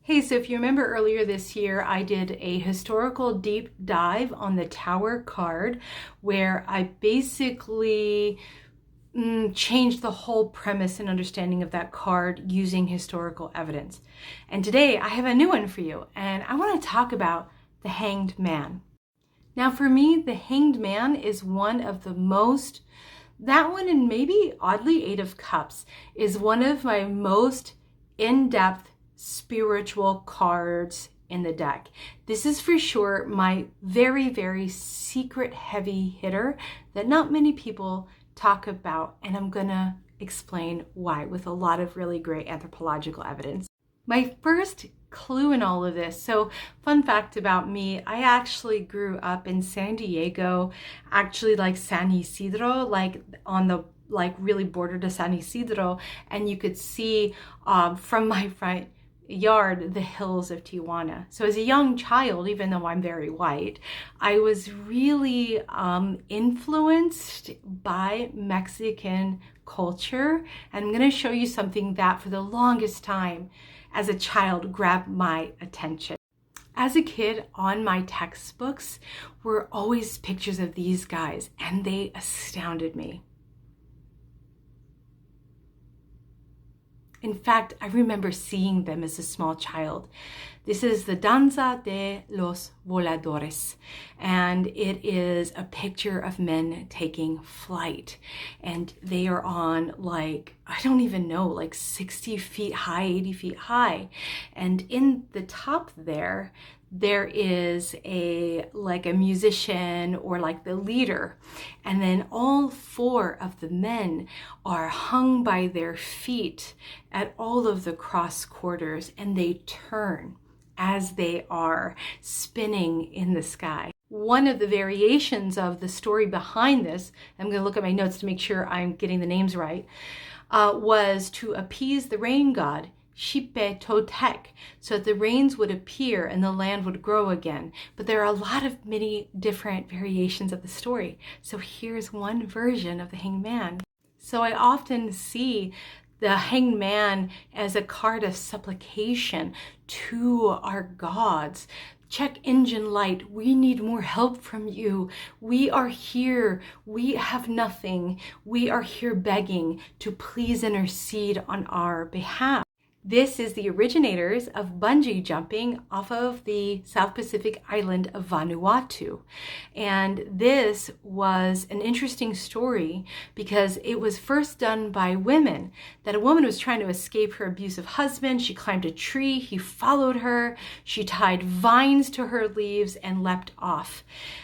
Hey, so if you remember earlier this year, I did a historical deep dive on the Tower card where I basically changed the whole premise and understanding of that card using historical evidence. And today I have a new one for you, and I want to talk about the Hanged Man. Now, for me, the Hanged Man is one of the most, that one and maybe oddly Eight of Cups is one of my most in-depth spiritual cards in the deck. This is for sure my very, very secret heavy hitter that not many people talk about, and I'm gonna explain why with a lot of really great anthropological evidence. My first clue in all of this, so fun fact about me, I actually grew up in San Diego, actually like San Isidro, like on the really border to San Isidro, and you could see from my front yard the hills of Tijuana. So as a young child, even though I'm very white, I was really influenced by Mexican culture. And I'm going to show you something that for the longest time as a child grabbed my attention. As a kid, on my textbooks were always pictures of these guys, and they astounded me. In fact, I remember seeing them as a small child. This is the Danza de los Voladores, and it is a picture of men taking flight. And they are on I don't even know, 60 feet high, 80 feet high. And in the top there is a musician or the leader, and then all four of the men are hung by their feet at all of the cross quarters, and they turn as they are spinning in the sky. One of the variations of the story behind this, I'm going to look at my notes to make sure I'm getting the names right, was to appease the rain god Xipetotec, so that the rains would appear and the land would grow again. But there are many different variations of the story. So here's one version of the Hanged Man. So I often see the Hanged Man as a card of supplication to our gods. Check engine light. We need more help from you. We are here. We have nothing. We are here begging to please intercede on our behalf. This is the originators of bungee jumping off of the South Pacific island of Vanuatu. And this was an interesting story because it was first done by women, that a woman was trying to escape her abusive husband. She climbed a tree, he followed her, she tied vines to her leaves and leapt off.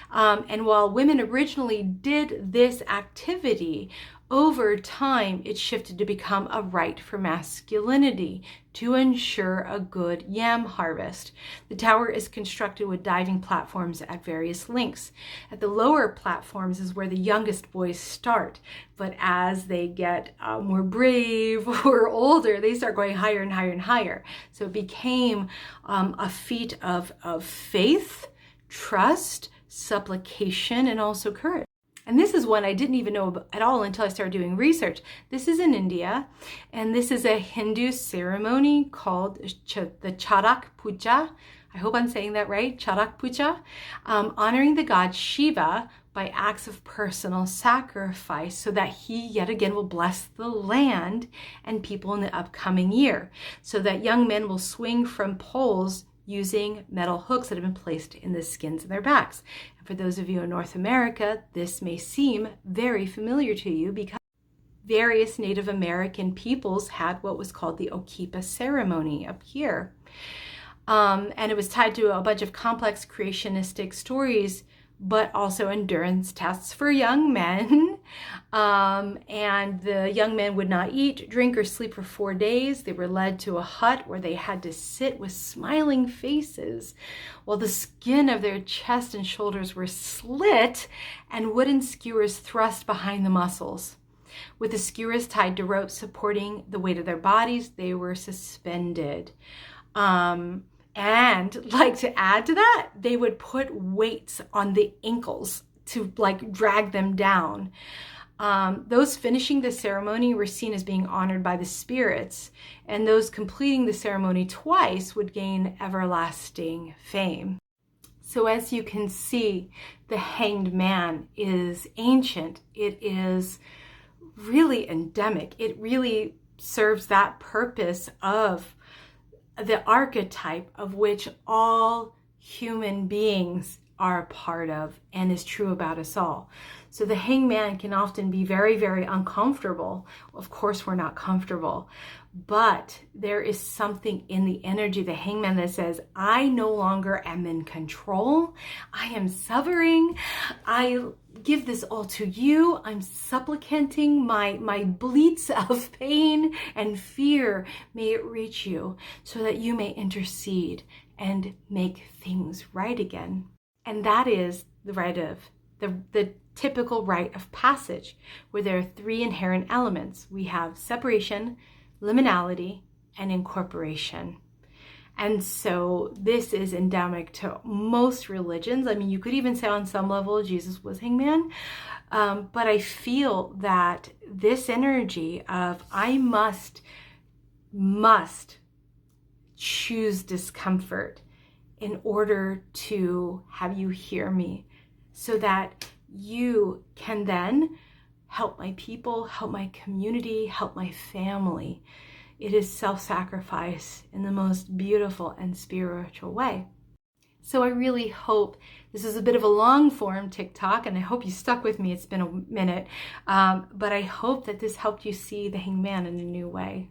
And while women originally did this activity, over time, it shifted to become a rite for masculinity to ensure a good yam harvest. The tower is constructed with diving platforms at various lengths. At the lower platforms is where the youngest boys start, but as they get more brave or older, they start going higher and higher and higher. So it became a feat of faith, trust, supplication, and also courage. And this is one I didn't even know at all until I started doing research. This is in India, and this is a Hindu ceremony called the Charak Puja. I hope I'm saying that right, Charak Puja, honoring the god Shiva by acts of personal sacrifice so that he yet again will bless the land and people in the upcoming year. So that young men will swing from poles using metal hooks that have been placed in the skins of their backs. And for those of you in North America, this may seem very familiar to you because various Native American peoples had what was called the Okipa ceremony up here. And it was tied to a bunch of complex creationistic stories, but also endurance tests for young men. And the young men would not eat, drink, or sleep for 4 days. They were led to a hut where they had to sit with smiling faces while the skin of their chest and shoulders were slit and wooden skewers thrust behind the muscles. With the skewers tied to ropes supporting the weight of their bodies, they were suspended. And to add to that, they would put weights on the ankles to drag them down. Those finishing the ceremony were seen as being honored by the spirits, and those completing the ceremony twice would gain everlasting fame. So as you can see, the hanged man is ancient. It is really endemic. It really serves that purpose of the archetype of which all human beings are a part of and is true about us all. So the hangman can often be very, very uncomfortable. Of course, we're not comfortable, but there is something in the energy of the hangman that says, I no longer am in control. I am suffering. I give this all to you. I'm supplicating my bleats of pain and fear. May it reach you so that you may intercede and make things right again. And that is the rite of, the typical rite of passage, where there are three inherent elements. We have separation, liminality, and incorporation. And so this is endemic to most religions. I mean, you could even say on some level Jesus was hangman, but I feel that this energy of I must choose discomfort in order to have you hear me, so that you can then help my people, help my community, help my family. It is self-sacrifice in the most beautiful and spiritual way. So I really hope this is a bit of a long form TikTok, and I hope you stuck with me. It's been a minute, but I hope that this helped you see the hangman in a new way.